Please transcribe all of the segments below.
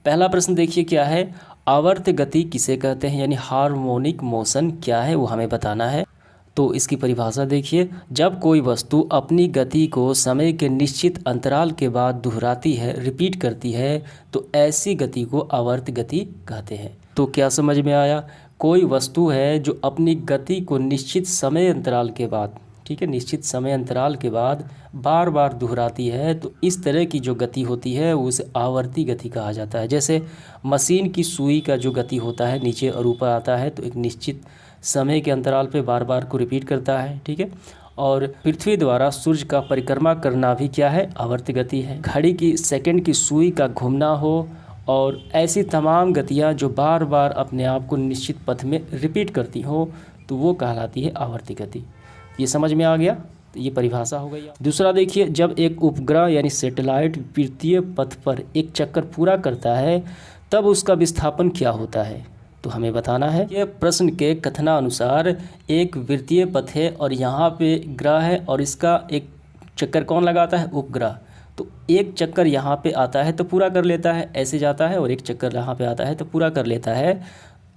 पहला प्रश्न देखिए क्या है, आवर्त गति किसे कहते हैं, यानी हार्मोनिक मोशन क्या है वो हमें बताना है। तो इसकी परिभाषा देखिए, जब कोई वस्तु अपनी गति को समय के निश्चित अंतराल के बाद दोहराती है, रिपीट करती है, तो ऐसी गति को आवर्त गति कहते हैं। तो क्या समझ में आया, कोई वस्तु है जो अपनी गति को निश्चित समय अंतराल के बाद, ठीक है, निश्चित समय अंतराल के बाद बार बार दोहराती है, तो इस तरह की जो गति होती है उसे आवर्ती गति कहा जाता है। जैसे मशीन की सुई का जो गति होता है, नीचे और ऊपर आता है, तो एक निश्चित समय के अंतराल पे बार बार को रिपीट करता है, ठीक है। और पृथ्वी द्वारा सूर्य का परिक्रमा करना भी क्या है, आवर्त गति है। घड़ी की सेकंड की सुई का घूमना हो, और ऐसी तमाम गतियाँ जो बार बार अपने आप को निश्चित पथ में रिपीट करती हो, तो वो कहलाती है आवर्ती गति। ये समझ में आ गया, तो ये परिभाषा हो गई। दूसरा देखिए, जब एक उपग्रह यानी सैटेलाइट वृत्तीय पथ पर एक चक्कर पूरा करता है, तब उसका विस्थापन क्या होता है, तो हमें बताना है। ये प्रश्न के कथनानुसार एक वृत्तीय पथ है और यहाँ पे ग्रह है, और इसका एक चक्कर कौन लगाता है, उपग्रह। तो एक चक्कर यहाँ पे आता है तो पूरा कर लेता है, ऐसे जाता है, और एक चक्कर यहाँ पे आता है तो पूरा कर लेता है।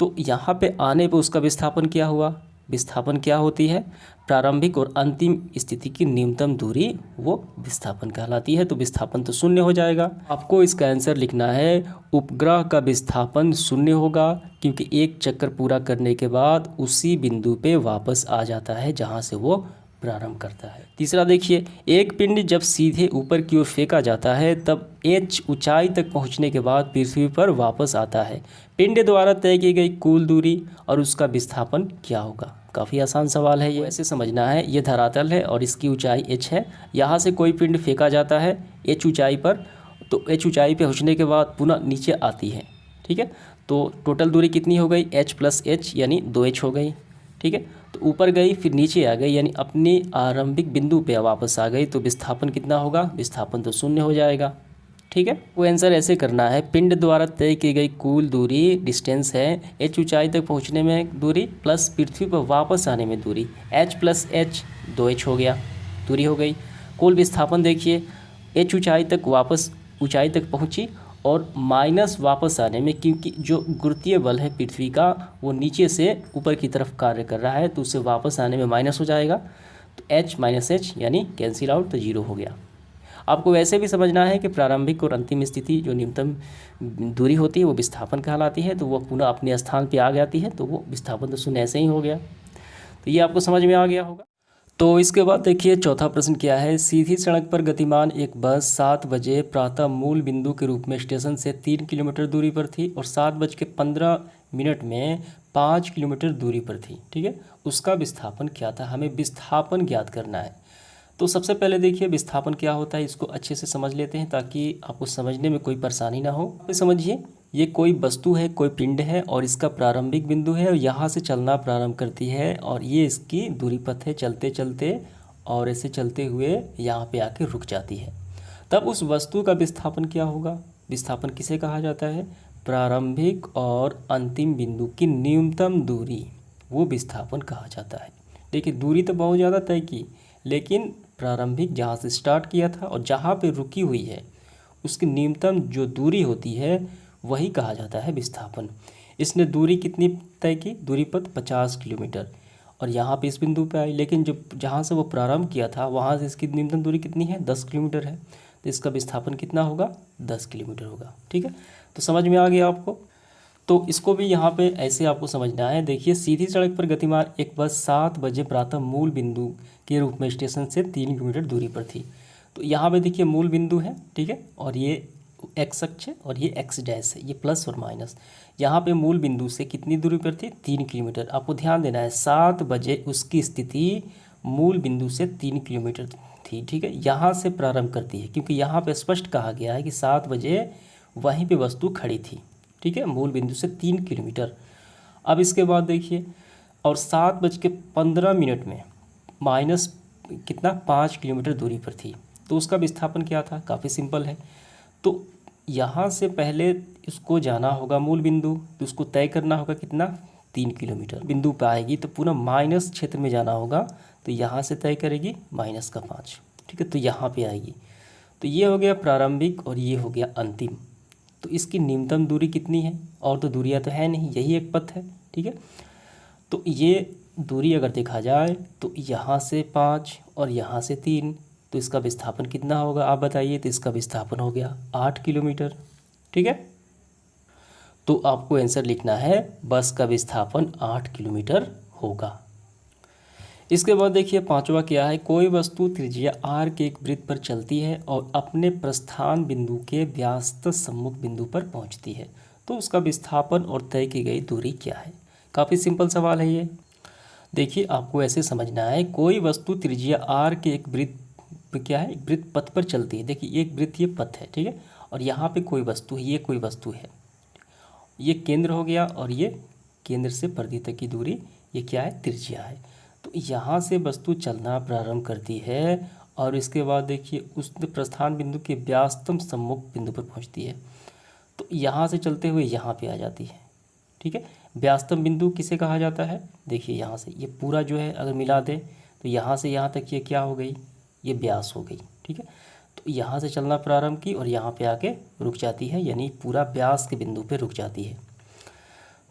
तो यहाँ पे आने पे उसका विस्थापन क्या हुआ, विस्थापन क्या होती है, प्रारंभिक और अंतिम स्थिति की न्यूनतम दूरी, वो विस्थापन कहलाती है। तो विस्थापन तो शून्य हो जाएगा। आपको इसका आंसर लिखना है, उपग्रह का विस्थापन शून्य होगा, क्योंकि एक चक्कर पूरा करने के बाद उसी बिंदु पे वापस आ जाता है जहाँ से वो प्रारंभ करता है। तीसरा देखिए, एक पिंड जब सीधे ऊपर की ओर फेंका जाता है, तब h ऊंचाई तक पहुंचने के बाद पृथ्वी पर वापस आता है। पिंड द्वारा तय की गई कुल दूरी और उसका विस्थापन क्या होगा। काफ़ी आसान सवाल है ये, ऐसे समझना है। ये धरातल है और इसकी ऊंचाई h है। यहाँ से कोई पिंड फेंका जाता है h ऊंचाई पर, तो h ऊंचाई पे पहुँचने के बाद पुनः नीचे आती है, ठीक है। तो टोटल दूरी कितनी हो गई, h प्लस h यानी 2h हो गई, ठीक है। तो ऊपर गई फिर नीचे आ गई, यानी अपनी आरंभिक बिंदु पे वापस आ गई, तो विस्थापन कितना होगा, विस्थापन तो शून्य हो जाएगा, ठीक है। वो आंसर ऐसे करना है, पिंड द्वारा तय की गई कुल दूरी डिस्टेंस है, h ऊंचाई तक पहुंचने में दूरी प्लस पृथ्वी पर वापस आने में दूरी, h प्लस h 2h हो गया, दूरी हो गई। कुल विस्थापन देखिए, h ऊंचाई तक वापस ऊंचाई तक पहुंची और माइनस वापस आने में, क्योंकि जो गुरुत्वीय बल है पृथ्वी का वो नीचे से ऊपर की तरफ कार्य कर रहा है, तो उससे वापस आने में माइनस हो जाएगा, तो h माइनस h यानी कैंसिल आउट, तो जीरो हो गया। आपको वैसे भी समझना है कि प्रारंभिक और अंतिम स्थिति जो न्यूनतम दूरी होती है वो विस्थापन कहलाती है, तो वो पुनः अपने स्थान पर आ जाती है, तो वो विस्थापन तो शून्य ऐसे ही हो गया। तो ये आपको समझ में आ गया होगा। तो इसके बाद देखिए चौथा प्रश्न क्या है, सीधी सड़क पर गतिमान एक बस 7 बजे प्रातः मूल बिंदु के रूप में स्टेशन से 3 किलोमीटर दूरी पर थी और 7:15 में 5 किलोमीटर दूरी पर थी, ठीक है। उसका विस्थापन क्या था, हमें विस्थापन ज्ञात करना है। तो सबसे पहले देखिए विस्थापन क्या होता है, इसको अच्छे से समझ लेते हैं ताकि आपको समझने में कोई परेशानी ना हो। समझिए, ये कोई वस्तु है, कोई पिंड है, और इसका प्रारंभिक बिंदु है और यहाँ से चलना प्रारंभ करती है, और ये इसकी दूरी पथ है, चलते चलते और ऐसे चलते हुए यहाँ पे आके रुक जाती है। तब उस वस्तु का विस्थापन क्या होगा, विस्थापन किसे कहा जाता है, प्रारंभिक और अंतिम बिंदु की न्यूनतम दूरी, वो विस्थापन कहा जाता है। देखिए दूरी तो बहुत ज़्यादा तय की, लेकिन प्रारंभिक जहाँ से स्टार्ट किया था और जहाँ पे रुकी हुई है उसकी न्यूनतम जो दूरी होती है वही कहा जाता है विस्थापन। इसने दूरी कितनी तय की, दूरी पथ 50 किलोमीटर, और यहाँ पे इस बिंदु पे आई, लेकिन जो जहाँ से वो प्रारंभ किया था वहाँ से इसकी न्यूनतम दूरी कितनी है, 10 किलोमीटर है, तो इसका विस्थापन कितना होगा, 10 किलोमीटर होगा, ठीक है। तो समझ में आ गया आपको। तो इसको भी यहाँ पे ऐसे आपको समझना है। देखिए सीधी सड़क पर गतिमान एक बस 7 बजे प्रातः मूल बिंदु के रूप में स्टेशन से 3 किलोमीटर दूरी पर थी। तो यहाँ पे देखिए मूल बिंदु है, ठीक है, और ये एक्स अक्ष है और ये एक्स डैश है, ये प्लस और माइनस। यहाँ पे मूल बिंदु से कितनी दूरी पर थी, 3 किलोमीटर। आपको ध्यान देना है 7 बजे उसकी स्थिति मूल बिंदु से 3 किलोमीटर थी, ठीक है। यहाँ से प्रारंभ करती है, क्योंकि यहाँ पे स्पष्ट कहा गया है कि 7 बजे वहीं पे वस्तु खड़ी थी, ठीक है, मूल बिंदु से 3 किलोमीटर। अब इसके बाद देखिए, और 7:15 में माइनस कितना, 5 किलोमीटर दूरी पर थी, तो उसका विस्थापन क्या था, काफ़ी सिंपल है। तो यहाँ से पहले इसको जाना होगा मूल बिंदु, तो उसको तय करना होगा कितना, 3 किलोमीटर। बिंदु पे आएगी तो पूरा माइनस क्षेत्र में जाना होगा, तो यहाँ से तय करेगी -5, ठीक है, तो यहाँ पे आएगी। तो ये हो गया प्रारंभिक और ये हो गया अंतिम, तो इसकी न्यूनतम दूरी कितनी है, और तो दूरियां तो है नहीं, यही एक पथ है। ठीक है, तो ये दूरी अगर देखा जाए तो यहाँ से 5 और यहाँ से 3, तो इसका विस्थापन कितना होगा आप बताइए। तो इसका विस्थापन हो गया 8 किलोमीटर। ठीक है, तो आपको आंसर लिखना है बस का विस्थापन 8 किलोमीटर होगा। इसके बाद देखिए पांचवा क्या है, कोई वस्तु त्रिज्या r के एक वृत्त पर चलती है और अपने प्रस्थान बिंदु के व्यस्त सम्मुख बिंदु पर पहुंचती है, तो उसका विस्थापन और तय की गई दूरी क्या है। काफ़ी सिंपल सवाल है ये। देखिए आपको ऐसे समझना है, कोई वस्तु त्रिज्या r के एक वृत्त क्या है, एक वृत्त पथ पर चलती है। देखिए एक वृत्त ये पथ है, ठीक है, और यहाँ पे कोई वस्तु है, ये कोई वस्तु है, ये केंद्र हो गया और ये केंद्र से परिधि तक की दूरी, ये क्या है, त्रिज्या है। तो यहाँ से वस्तु चलना प्रारंभ करती है और इसके बाद देखिए उस प्रस्थान बिंदु के व्यास्तम सम्मुख बिंदु पर पहुँचती है। तो यहाँ से चलते हुए यहाँ पे आ जाती है। ठीक है, व्यास्तम बिंदु किसे कहा जाता है, देखिए यहाँ से ये पूरा जो है अगर मिला दे तो यहाँ से यहाँ तक ये क्या हो गई, ये व्यास हो गई। ठीक है, तो यहाँ से चलना प्रारंभ की और यहाँ पे आके रुक जाती है, यानी पूरा व्यास के बिंदु पे रुक जाती है।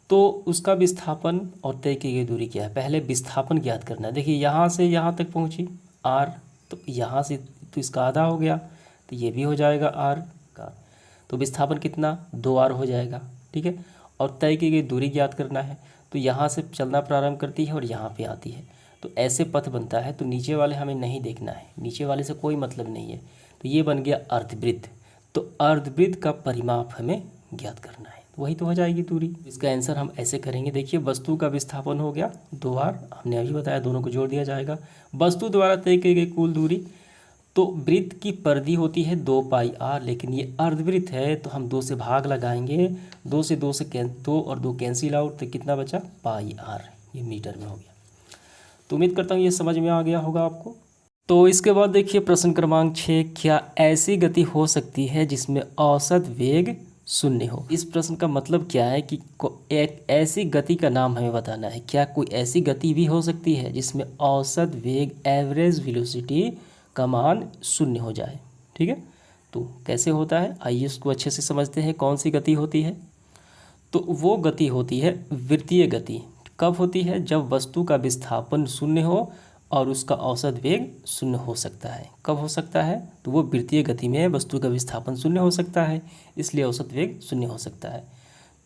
तो उसका विस्थापन और तय की गई दूरी क्या है, पहले विस्थापन ज्ञात करना है। देखिए यहाँ से यहाँ तक पहुँची r, तो यहाँ से तो इसका आधा हो गया, तो ये भी हो जाएगा r का, तो विस्थापन कितना 2r हो जाएगा। ठीक है, और तय की गई दूरी ज्ञात करना है, तो यहाँ से चलना प्रारंभ करती है और यहाँ पे आती है, तो ऐसे पथ बनता है। तो नीचे वाले हमें नहीं देखना है, नीचे वाले से कोई मतलब नहीं है, तो ये बन गया अर्धवृत्त। तो अर्धवृत्त का परिमाप हमें ज्ञात करना है, तो वही तो हो जाएगी दूरी। इसका आंसर हम ऐसे करेंगे, देखिए वस्तु का विस्थापन हो गया 2r, हमने अभी बताया दोनों को जोड़ दिया जाएगा, वस्तु द्वारा तय की गई कुल दूरी। तो वृत्त की परिधि होती है 2πr, लेकिन ये अर्धवृत्त है तो हम 2 से भाग लगाएंगे, 2 से 2 और 2 कैंसिल आउट, तो कितना बचा πr, ये मीटर में हो गया। तो उम्मीद करता हूँ ये समझ में आ गया होगा आपको। तो इसके बाद देखिए प्रश्न क्रमांक 6, क्या ऐसी गति हो सकती है जिसमें औसत वेग शून्य हो। इस प्रश्न का मतलब क्या है कि एक ऐसी गति का नाम हमें बताना है। क्या कोई ऐसी गति भी हो सकती है जिसमें औसत वेग एवरेज वेलोसिटी का मान शून्य हो जाए। ठीक है, तो कैसे होता है, आइए इसको अच्छे से समझते हैं। कौन सी गति होती है, तो वो गति होती है वृत्तीय गति। कब होती है, जब वस्तु का विस्थापन शून्य हो और उसका औसत वेग शून्य हो सकता है। कब हो सकता है, तो वो वृत्तीय गति में वस्तु का विस्थापन शून्य हो सकता है, इसलिए औसत वेग शून्य हो सकता है।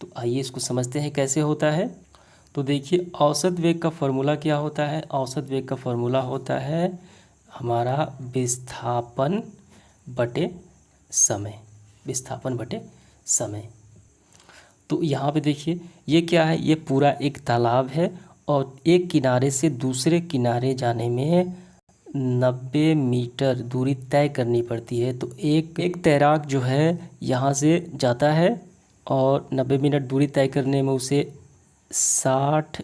तो आइए इसको समझते हैं कैसे होता है। तो देखिए औसत वेग का फॉर्मूला क्या होता है, औसत वेग का फॉर्मूला होता है हमारा विस्थापन बटे समय, विस्थापन बटे समय। तो यहाँ पे देखिए ये क्या है, ये पूरा एक तालाब है और एक किनारे से दूसरे किनारे जाने में 90 मीटर दूरी तय करनी पड़ती है। तो एक तैराक जो है यहाँ से जाता है और 90 मिनट दूरी तय करने में उसे 60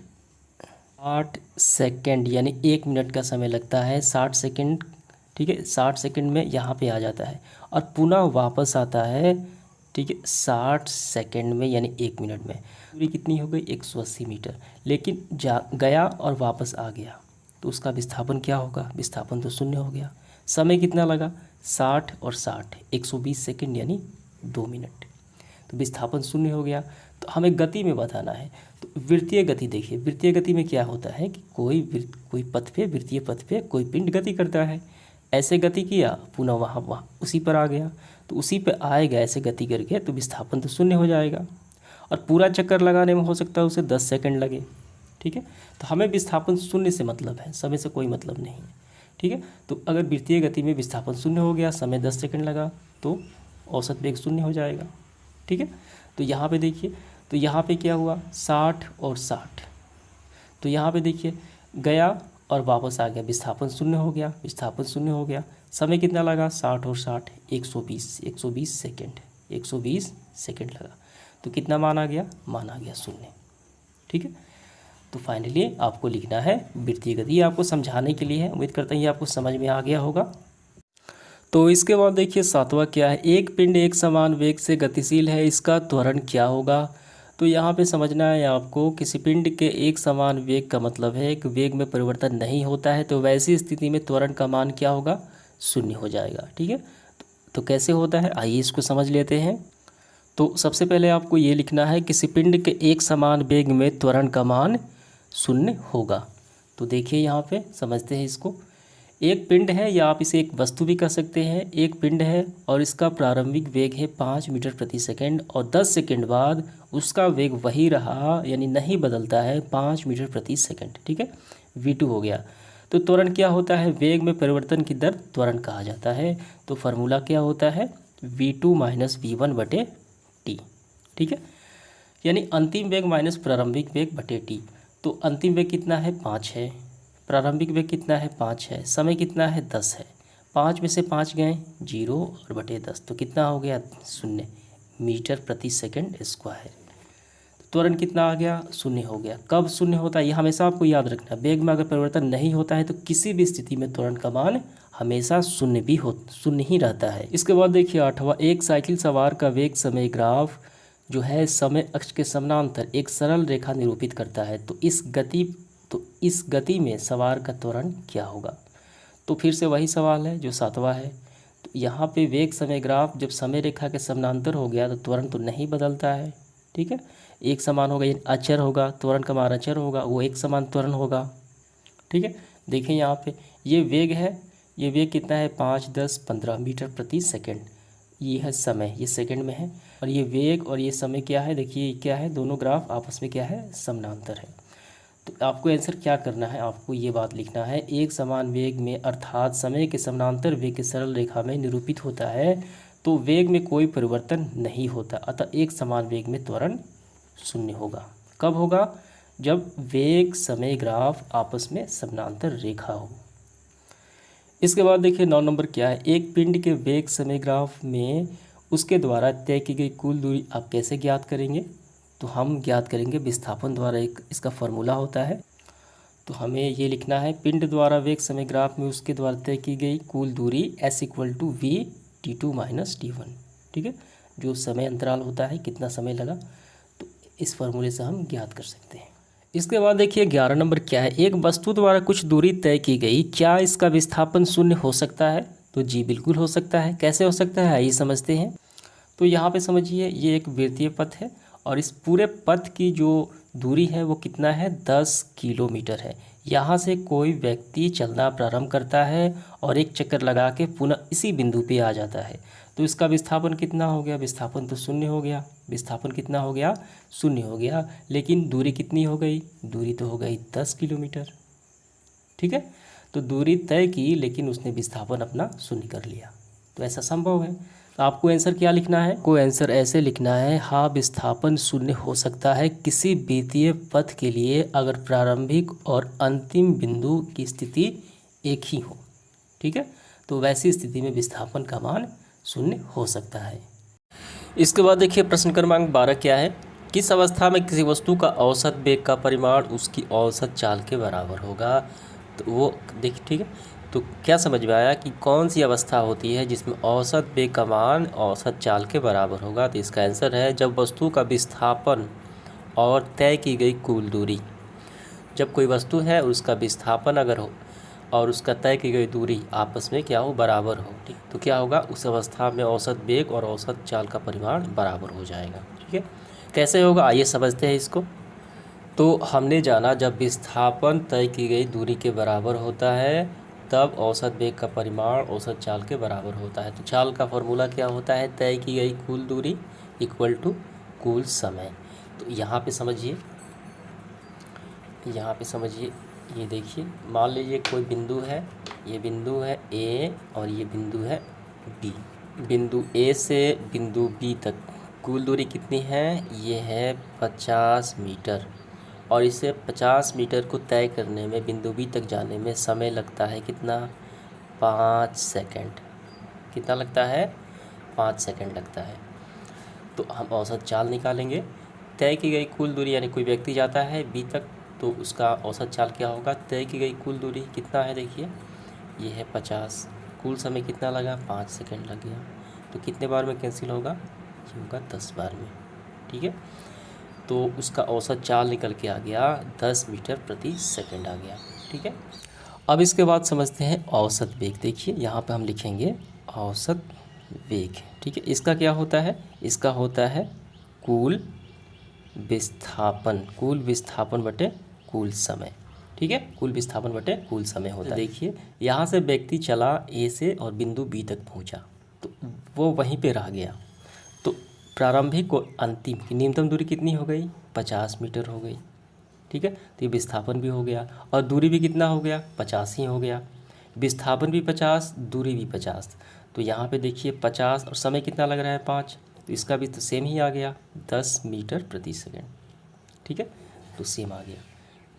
सेकंड यानी 1 मिनट का समय लगता है। 60 सेकंड, ठीक है, 60 सेकंड में यहाँ पे आ जाता है और पुनः वापस आता है। ठीक है, 60 सेकंड में यानी 1 मिनट में दूरी कितनी हो गई, 180 मीटर। लेकिन गया और वापस आ गया, तो उसका विस्थापन क्या होगा, विस्थापन तो शून्य हो गया। समय कितना लगा, 60 और 60 120 सेकंड यानी 2 मिनट, तो विस्थापन शून्य हो गया। तो हमें गति में बताना है। तो वृत्तीय गति देखिए, वृत्तीय गति में क्या होता है कि कोई पथ पे, वृत्तीय पथ पे कोई पिंड गति करता है। ऐसे गति किया, पुनः वहाँ उसी पर आ गया, तो उसी पे आएगा ऐसे गति करके, तो विस्थापन तो शून्य हो जाएगा। और पूरा चक्कर लगाने में हो सकता है उसे 10 सेकंड लगे। ठीक है, तो हमें विस्थापन शून्य से मतलब है, समय से कोई मतलब नहीं है। ठीक है, तो अगर वृत्तीय गति में विस्थापन शून्य हो गया, समय 10 सेकंड लगा, तो औसत वेग शून्य हो जाएगा। ठीक है, तो यहाँ पे देखिए, तो यहाँ पे क्या हुआ, 60 और 60, तो यहाँ पे देखिए गया और वापस आ गया, विस्थापन शून्य हो गया, विस्थापन शून्य हो गया। समय कितना लगा, 60 और 60 120 सेकंड, 120 सेकंड लगा, तो कितना मान आ गया शून्य। ठीक है, तो फाइनली आपको लिखना है वृत्तीय गति। ये आपको समझाने के लिए है, उम्मीद करता हूँ ये आपको समझ में आ गया होगा। तो इसके बाद देखिए 7वां क्या है, एक पिंड एक समान वेग से गतिशील है, इसका त्वरण क्या होगा। तो यहाँ पे समझना है आपको, किसी पिंड के एक समान वेग का मतलब है कि वेग में परिवर्तन नहीं होता है, तो वैसी स्थिति में त्वरण का मान क्या होगा, शून्य हो जाएगा। ठीक है, तो कैसे होता है, आइए इसको समझ लेते हैं। तो सबसे पहले आपको ये लिखना है किसी पिंड के एक समान वेग में त्वरण का मान 0 होगा। तो देखिए यहाँ पे समझते हैं इसको। एक पिंड है, या आप इसे एक वस्तु भी कह सकते हैं। एक पिंड है और इसका प्रारंभिक वेग है 5 मीटर प्रति सेकंड, और 10 सेकंड बाद उसका वेग वही रहा, यानी नहीं बदलता है, 5 मीटर प्रति सेकंड। ठीक है, v2 हो गया। तो त्वरण क्या होता है? वेग में परिवर्तन की दर त्वरण कहा जाता है। तो फार्मूला क्या होता है? v2 माइनस v1 बटे टी। ठीक है, यानी अंतिम वेग माइनस प्रारंभिक वेग बटे टी। तो अंतिम वेग कितना है? 5 है। प्रारंभिक वेग कितना है? 5 है। समय कितना है? 10 है। 5 में से 5 गए 0 और बटे 10, तो कितना हो गया? 0 मीटर प्रति सेकंड स्क्वायर। त्वरण कितना आ गया? 0 हो गया। कब 0 होता है ये हमेशा आपको याद रखना। वेग में अगर परिवर्तन नहीं होता है तो किसी भी स्थिति में त्वरण का मान हमेशा 0 ही रहता है। इसके बाद देखिए 8वां, एक साइकिल सवार का वेग समय ग्राफ जो है समय अक्ष के समानांतर एक सरल रेखा निरूपित करता है। तो इस गति में सवार का त्वरण क्या होगा? तो फिर से वही सवाल है जो 7वां है। तो यहाँ पे वेग समय ग्राफ जब समय रेखा के समानांतर हो गया तो त्वरण तो नहीं बदलता है। ठीक है, एक समान होगा, यानी अचर होगा, त्वरण का मान अचर होगा, वो एक समान त्वरण होगा। ठीक है, देखिए यहाँ पे ये वेग है, ये वेग कितना है? 5, 10, 15 मीटर प्रति सेकंड। ये है समय, ये सेकंड में है, और ये वेग और ये समय क्या है? देखिए क्या है, दोनों ग्राफ आपस में क्या है? समानांतर है। तो आपको आंसर क्या करना है? आपको ये बात लिखना है, एक समान वेग में अर्थात समय के समानांतर वेग के सरल रेखा में निरूपित होता है तो वेग में कोई परिवर्तन नहीं होता, अतः एक समान वेग में त्वरण 0 होगा। कब होगा? जब वेग समय ग्राफ आपस में समानांतर रेखा हो। इसके बाद देखिए 9 नंबर क्या है, एक पिंड के वेग समय ग्राफ में उसके द्वारा तय की गई कुल दूरी आप कैसे ज्ञात करेंगे? तो हम ज्ञात करेंगे विस्थापन द्वारा। एक इसका फॉर्मूला होता है। तो हमें ये लिखना है, पिंड द्वारा वेग समय ग्राफ में उसके द्वारा तय की गई कुल दूरी s = v t2 minus t1। ठीक है, जो समय अंतराल होता है, कितना समय लगा, तो इस फार्मूले से हम ज्ञात कर सकते हैं। इसके बाद देखिए 11 नंबर क्या है, एक वस्तु द्वारा कुछ दूरी तय की गई, क्या इसका विस्थापन 0 हो सकता है? तो जी बिल्कुल हो सकता है। कैसे हो सकता है आइए समझते हैं। तो यहाँ पे समझिए ये एक वृत्तीय पथ है और इस पूरे पथ की जो दूरी है वो कितना है? 10 किलोमीटर है। यहाँ से कोई व्यक्ति चलना प्रारंभ करता है और एक चक्कर लगा के पुनः इसी बिंदु पे आ जाता है। तो इसका विस्थापन कितना हो गया? विस्थापन तो 0 हो गया। विस्थापन कितना हो गया? 0 हो गया। लेकिन दूरी कितनी हो गई? दूरी तो हो गई 10 किलोमीटर। ठीक है, तो दूरी तय की लेकिन उसने विस्थापन अपना 0 कर लिया। तो ऐसा संभव है। तो आपको आंसर क्या लिखना है? को आंसर ऐसे लिखना है, हाँ विस्थापन 0 हो सकता है किसी वृत्तीय पथ के लिए अगर प्रारंभिक और अंतिम बिंदु की स्थिति एक ही हो। ठीक है, तो वैसी स्थिति में विस्थापन का मान 0 हो सकता है। इसके बाद देखिए प्रश्न क्रमांक 12 क्या है, किस अवस्था में किसी वस्तु का औसत वेग का परिमाण उसकी औसत चाल के बराबर होगा? तो वो देखिए, ठीक है, तो क्या समझ में आया कि कौन सी अवस्था होती है जिसमें औसत वेग का मान औसत चाल के बराबर होगा? तो इसका आंसर है जब वस्तु का विस्थापन और तय की गई कुल दूरी, जब कोई वस्तु है उसका विस्थापन अगर हो और उसका तय की गई दूरी आपस में क्या हो? बराबर हो। ठीक, तो क्या होगा? उस अवस्था में औसत वेग और औसत चाल का परिमाण बराबर हो जाएगा। ठीक है, कैसे होगा आइए समझते हैं इसको। तो हमने जाना जब विस्थापन तय की गई दूरी के बराबर होता है तब औसत वेग का परिमाण औसत चाल के बराबर होता है। तो चाल का फॉर्मूला क्या होता है? तय की गई कुल दूरी इक्वल टू कुल समय। तो यहाँ पे समझिए, ये देखिए, मान लीजिए कोई बिंदु है, ये बिंदु है ए और ये बिंदु है बी। बिंदु ए से बिंदु बी तक कुल दूरी कितनी है? ये है 50 मीटर, और इसे 50 मीटर को तय करने में बिंदु बी तक जाने में समय लगता है कितना? 5 सेकंड। कितना लगता है? 5 सेकंड लगता है। तो हम औसत चाल निकालेंगे। तय की गई कुल दूरी यानी कोई व्यक्ति जाता है बी तक तो उसका औसत चाल क्या होगा? तय की गई कुल दूरी कितना है? देखिए ये है 50, कुल समय कितना लगा? 5 सेकंड लग गया। तो कितने बार में कैंसिल होगा? ये होगा 10 बार में। ठीक है, तो उसका औसत चाल निकल के आ गया 10 मीटर प्रति सेकंड आ गया। ठीक है, अब इसके बाद समझते हैं औसत वेग। देखिए यहाँ पे हम लिखेंगे औसत वेग। ठीक है, इसका क्या होता है, इसका होता है कुल विस्थापन, कुल विस्थापन बटे कुल समय। ठीक है, कुल विस्थापन बटे कुल समय होता है। देखिए यहाँ से व्यक्ति चला ए से और बिंदु बी तक पहुँचा, तो वो वहीं पे रह गया, तो प्रारंभिक और अंतिम की न्यूनतम दूरी कितनी हो गई, 50 मीटर हो गई। ठीक है, तो ये विस्थापन भी हो गया और दूरी भी कितना हो गया, 50 ही हो गया। विस्थापन भी 50, दूरी भी 50, तो यहाँ पे देखिए 50 और समय कितना लग रहा है 5, तो इसका भी तो सेम ही आ गया 10 मीटर प्रति सेकेंड। ठीक है, तो सेम आ गया।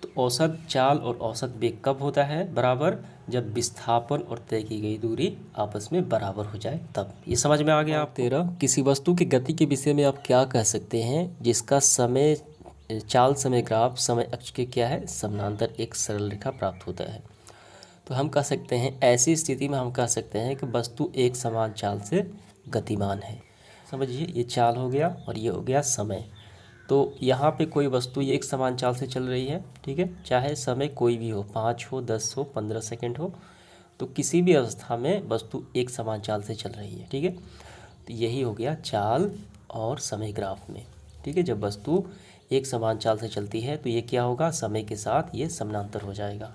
तो औसत चाल और औसत वेग कब होता है बराबर, जब विस्थापन और तय की गई दूरी आपस में बराबर हो जाए तब। ये समझ में आ गया आप। 13, किसी वस्तु की गति के विषय में आप क्या कह सकते हैं जिसका समय चाल समय ग्राफ समय अक्ष के क्या है समानांतर एक सरल रेखा प्राप्त होता है। तो हम कह सकते हैं ऐसी स्थिति में हम कह सकते हैं कि वस्तु एक समान चाल से गतिमान है। समझिए ये चाल हो गया और ये हो गया समय। तो यहाँ पे कोई वस्तु ये एक समान चाल से चल रही है। ठीक है, चाहे समय कोई भी हो, 5 हो, 10 हो, 15 सेकंड हो, तो किसी भी अवस्था में वस्तु एक समान चाल से चल रही है। ठीक है, तो यही हो गया चाल और समय ग्राफ में। ठीक है, जब वस्तु एक समान चाल से चलती है तो ये क्या होगा, समय के साथ ये समानांतर हो जाएगा।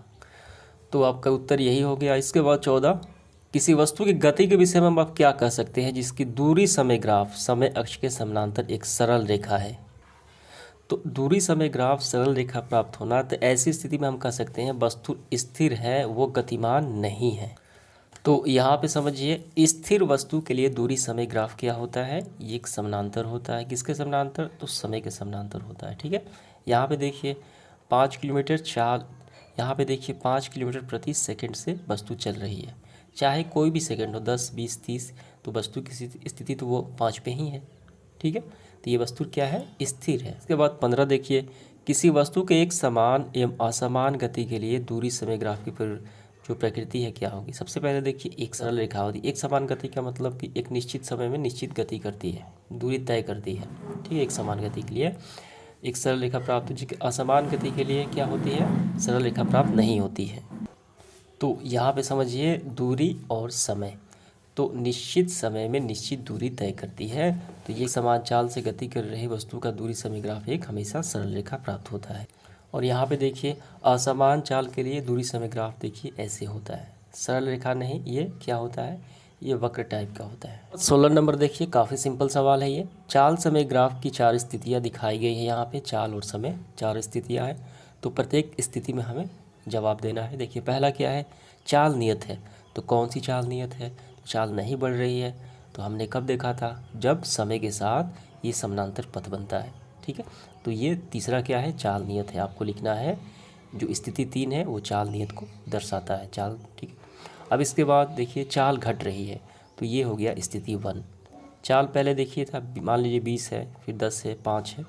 तो आपका उत्तर यही हो गया। इसके बाद 14, किसी वस्तु की गति के विषय में हम आप क्या कह सकते हैं जिसकी दूरी समय ग्राफ समय अक्ष के समानांतर एक सरल रेखा है। तो दूरी समय ग्राफ सरल रेखा प्राप्त होना, तो ऐसी स्थिति में हम कह सकते हैं वस्तु स्थिर है, वो गतिमान नहीं है। तो यहाँ पे समझिए स्थिर वस्तु के लिए दूरी समय ग्राफ क्या होता है, ये एक समानांतर होता है। किसके समानांतर, तो समय के समानांतर होता है। ठीक है, यहाँ पे देखिए 5 किलोमीटर चाल, यहाँ पे देखिए 5 किलोमीटर प्रति सेकंड से वस्तु चल रही है, चाहे कोई भी सेकंड हो, 10, 20, 30, तो वस्तु की स्थिति तो वो 5 पे ही है। ठीक है, तो ये वस्तु क्या है, स्थिर है। इसके बाद 15 देखिए, किसी वस्तु के एक समान एवं असमान गति के लिए दूरी समय ग्राफ की जो प्रकृति है क्या होगी। सबसे पहले देखिए एक सरल रेखा होती है। एक समान गति का मतलब कि एक निश्चित समय में निश्चित गति करती है, दूरी तय करती है। ठीक है, एक समान गति के लिए एक सरल रेखा प्राप्त होती है, असमान गति के लिए क्या होती है, सरल रेखा प्राप्त नहीं होती है। तो यहाँ पे समझिए दूरी और समय, तो निश्चित समय में निश्चित दूरी तय करती है। तो ये समान चाल से गति कर रही वस्तु का दूरी समय ग्राफ एक हमेशा सरल रेखा प्राप्त होता है। और यहाँ पे देखिए असमान चाल के लिए दूरी समय ग्राफ देखिए ऐसे होता है, सरल रेखा नहीं, ये क्या होता है, ये वक्र टाइप का होता है। 16 नंबर देखिए, काफ़ी सिंपल सवाल है ये। चाल समय ग्राफ की 4 स्थितियाँ दिखाई गई हैं। यहाँ पे चाल और समय 4 स्थितियाँ हैं, तो प्रत्येक स्थिति में हमें जवाब देना है। देखिए पहला क्या है, चाल नियत है, तो कौन सी चाल नियत है, तो चाल नहीं बढ़ रही है। तो हमने कब देखा था, जब समय के साथ ये समानांतर पथ बनता है। ठीक है, तो ये तीसरा क्या है, चाल नियत है। आपको लिखना है जो स्थिति 3 है वो चाल नियत को दर्शाता है, चाल। ठीक है, अब इसके बाद देखिए चाल घट रही है, तो ये हो गया स्थिति 1। चाल पहले देखिए था, मान लीजिए 20 है, फिर 10 है, 5 है,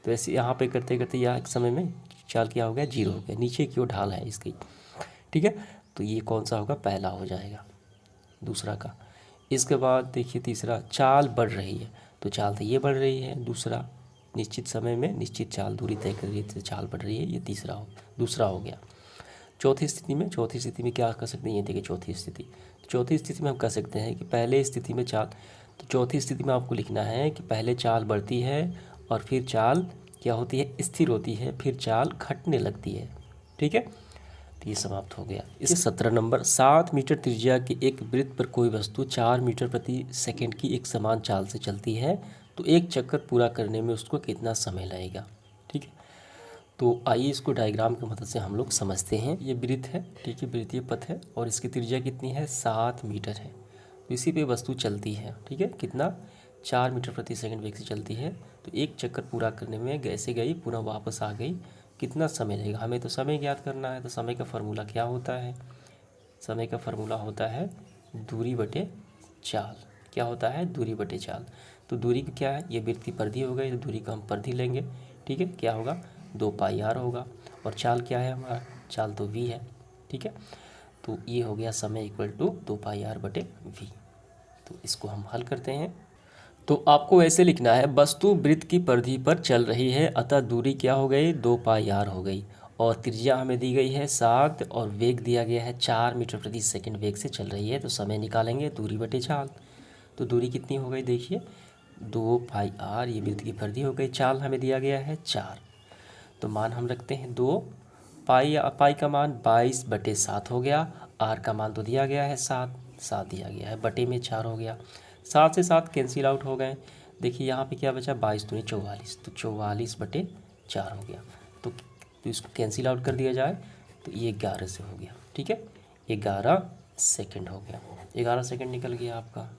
तो ऐसे यहाँ पे करते करते यहाँ एक समय में चाल क्या हो गया, 0 हो गया, नीचे की ओर ढाल है इसकी। ठीक है, तो ये कौन सा होगा, पहला हो जाएगा दूसरा का। इसके बाद देखिए तीसरा, चाल बढ़ रही है, तो चाल तो ये बढ़ रही है, दूसरा निश्चित समय में निश्चित चाल दूरी तय कर रही है, तो चाल बढ़ रही है, ये दूसरा हो गया। चौथी स्थिति में क्या कर सकते हैं, ये देखिए चौथी स्थिति में हम कह सकते हैं कि पहले स्थिति में चाल, तो चौथी स्थिति में आपको लिखना है कि पहले चाल बढ़ती है और फिर चाल क्या होती है, स्थिर होती है, फिर चाल घटने लगती है। ठीक है, तो ये समाप्त हो गया। इस 17 नंबर, 7 मीटर त्रिज्या के एक वृत्त पर कोई वस्तु 4 मीटर प्रति सेकंड की एक समान चाल से चलती है, तो एक चक्कर पूरा करने में उसको कितना समय लगेगा। ठीक है, तो आइए इसको डायग्राम की मदद से हम लोग समझते हैं। ये वृत्त है, ठीक है, वृत्तीय पथ है और इसकी त्रिज्या कितनी है, 7 मीटर है। तो इसी पे वस्तु चलती है। ठीक है, कितना, 4 मीटर प्रति सेकंड वेग से चलती है, तो एक चक्कर पूरा करने में कैसे गई, पुनः वापस आ गई, कितना समय लगेगा। हमें तो समय ज्ञात करना है, तो समय का फार्मूला क्या होता है, समय का फार्मूला होता है दूरी बटे चाल। क्या होता है, दूरी बटे चाल। तो दूरी क्या है, ये वृत्तीय परिधि हो गई, तो दूरी का हम परिधि लेंगे। ठीक है, क्या होगा, 2πr होगा। और चाल क्या है हमारा, चाल तो v है। ठीक है, तो ये हो गया समय इक्वल टू 2πr बटे v। तो इसको हम हल करते हैं। तो आपको ऐसे लिखना है, वस्तु वृत्त की परिधि पर चल रही है, अतः दूरी क्या हो गई, 2πr हो गई, और त्रिज्या हमें दी गई है 7 और वेग दिया गया है 4 मीटर प्रति सेकंड वेग से चल रही है। तो समय निकालेंगे दूरी बटे चाल। तो दूरी कितनी हो गई देखिए 2πr, ये वृत्त की परिधि हो गई। चाल हमें दिया गया है 4, तो मान हम रखते हैं 2 पाई का मान 22/7 हो गया। r का मान तो दिया गया है 7 दिया गया है, बटे में 4 हो गया। 7 से 7 कैंसिल आउट हो गए। देखिए यहाँ पे क्या बचा 22 दूनी 44, तो 44/4 हो गया। तो इसको कैंसिल आउट कर दिया जाए तो ये 11 से हो गया। ठीक है, 11 सेकंड हो गया, 11 सेकंड निकल गया आपका।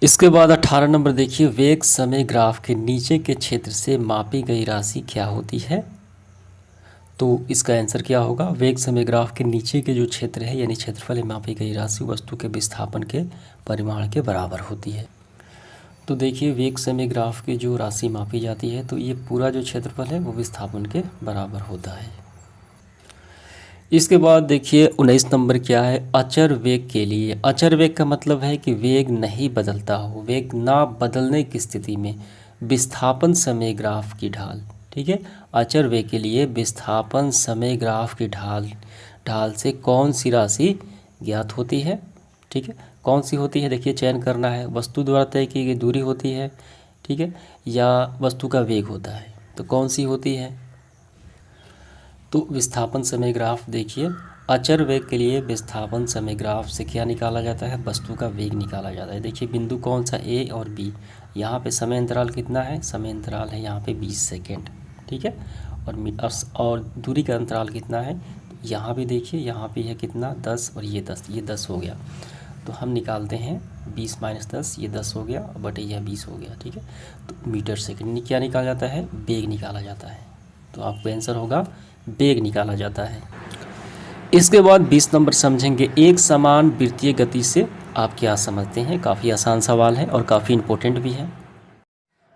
इसके बाद 18 नंबर देखिए, वेग समय ग्राफ के नीचे के क्षेत्र से मापी गई राशि क्या होती है। तो इसका आंसर क्या होगा, वेग समय ग्राफ के नीचे के जो क्षेत्र है यानी क्षेत्रफल में मापी गई राशि वस्तु के विस्थापन के परिमाण के बराबर होती है। तो देखिए वेग समय ग्राफ की जो राशि मापी जाती है तो ये पूरा जो क्षेत्रफल है वो विस्थापन के बराबर होता है। इसके बाद देखिए 19 नंबर क्या है, अचर वेग के लिए। अचर वेग का मतलब है कि वेग नहीं बदलता हो, वेग ना बदलने की स्थिति में विस्थापन समय ग्राफ की ढाल। ठीक है, अचर वेग के लिए विस्थापन समय ग्राफ की ढाल से कौन सी राशि ज्ञात होती है। ठीक है, कौन सी होती है देखिए चयन करना है, वस्तु द्वारा तय की गई दूरी होती है, ठीक है, या वस्तु का वेग होता है, तो कौन सी होती है। तो विस्थापन समय ग्राफ देखिए, अचर वेग के लिए विस्थापन समय ग्राफ से क्या निकाला जाता है, वस्तु का वेग निकाला जाता है। देखिए बिंदु कौन सा ए और बी, यहाँ पे समय अंतराल कितना है, समय अंतराल है यहाँ पे 20 सेकेंड। ठीक है, और दूरी का अंतराल कितना है, यहाँ भी देखिए यहाँ पे है कितना 10 और ये 10, ये 10 हो गया। तो हम निकालते हैं 20 - 10, ये 10 हो गया बटे यह 20 हो गया। ठीक है, तो मीटर सेकंड क्या निकाला जाता है, वेग निकाला जाता है। तो आपका आंसर होगा वेग निकाला जाता है। इसके बाद 20 नंबर समझेंगे, एक समान वृत्तीय गति से आप क्या समझते हैं। काफ़ी आसान सवाल है और काफ़ी इम्पोर्टेंट भी है।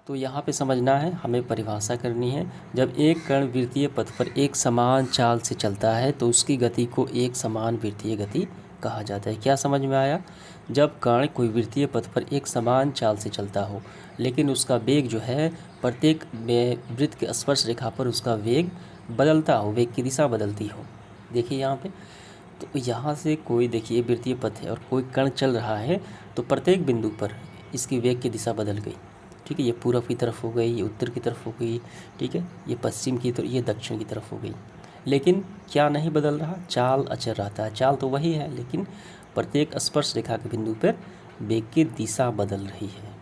तो यहाँ पे समझना है, हमें परिभाषा करनी है। जब एक कण वृत्तीय पथ पर एक समान चाल से चलता है तो उसकी गति को एक समान वृत्तीय गति कहा जाता है। क्या समझ में आया, जब कण कोई वृत्तीय पथ पर एक समान चाल से चलता हो लेकिन उसका वेग जो है प्रत्येक वृत्त के स्पर्श रेखा पर उसका वेग बदलता हो, वेग की दिशा बदलती हो। देखिए यहाँ पे, तो यहाँ से कोई देखिए वृत्तीय पथ है और कोई कण चल रहा है तो प्रत्येक बिंदु पर इसकी वेग की दिशा बदल गई। ठीक है, ये पूर्व की तरफ हो गई, ये उत्तर की तरफ हो गई, ठीक है, ये पश्चिम की तरफ, ये दक्षिण की तरफ हो गई। लेकिन क्या नहीं बदल रहा, चाल अचर रहता है। चाल तो वही है लेकिन प्रत्येक स्पर्श रेखा के बिंदु पर वेग की दिशा बदल रही है।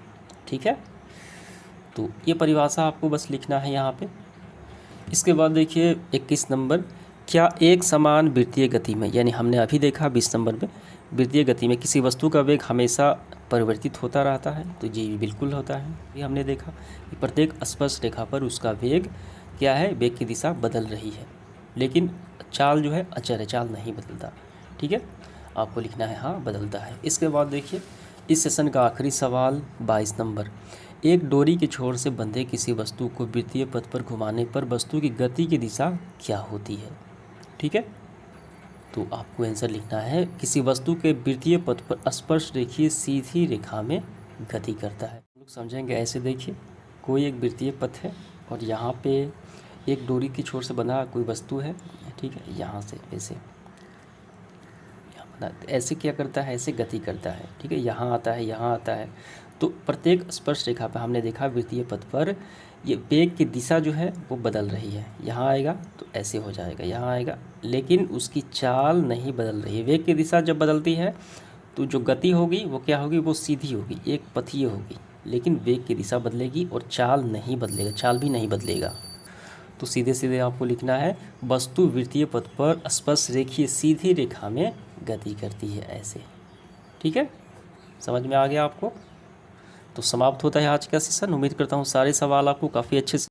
ठीक है, तो ये परिभाषा आपको बस लिखना है यहाँ पे। इसके बाद देखिए 21 नंबर, क्या एक समान वृत्तीय गति में, यानी हमने अभी देखा 20 नंबर में, वृत्तीय गति में किसी वस्तु का वेग हमेशा परिवर्तित होता रहता है। तो जी बिल्कुल होता है, ये हमने देखा कि प्रत्येक स्पर्श रेखा पर उसका वेग क्या है, वेग की दिशा बदल रही है। लेकिन चाल जो है अचर है, चाल नहीं बदलता। ठीक है, आपको लिखना है हाँ बदलता है। इसके बाद देखिए इस सेशन का आखिरी सवाल 22 नंबर, एक डोरी के छोर से बंधे किसी वस्तु को वृत्तीय पथ पर घुमाने पर वस्तु की गति की दिशा क्या होती है। ठीक है, तो आपको आंसर लिखना है, किसी वस्तु के वृत्तीय पथ पर स्पर्श रेखीय सीधी रेखा में गति करता है। लोग समझेंगे ऐसे, देखिए कोई एक वृत्तीय पथ है और यहाँ पे एक डोरी की छोर से बंधा कोई वस्तु है। ठीक है, यहाँ से ऐसे ऐसे क्या करता है, ऐसे गति करता है। ठीक है, यहाँ आता है, यहाँ आता है। तो प्रत्येक स्पर्श रेखा पर हमने देखा वृत्तीय पथ पर ये वेग की दिशा जो है वो बदल रही है। यहाँ आएगा तो ऐसे हो जाएगा, यहाँ आएगा, लेकिन उसकी चाल नहीं बदल रही है। वेग की दिशा जब बदलती है तो जो गति होगी वो क्या होगी, वो सीधी होगी, एक पथीय होगी, लेकिन वेग की दिशा बदलेगी और चाल नहीं बदलेगा, चाल भी नहीं बदलेगा। तो सीधे सीधे आपको लिखना है, वस्तु वृत्तीय पथ पर स्पर्श रेखीय सीधी रेखा में गति करती है ऐसे। ठीक है, समझ में आ गया आपको। तो समाप्त होता है आज का सेशन। उम्मीद करता हूँ सारे सवाल आपको काफ़ी अच्छे से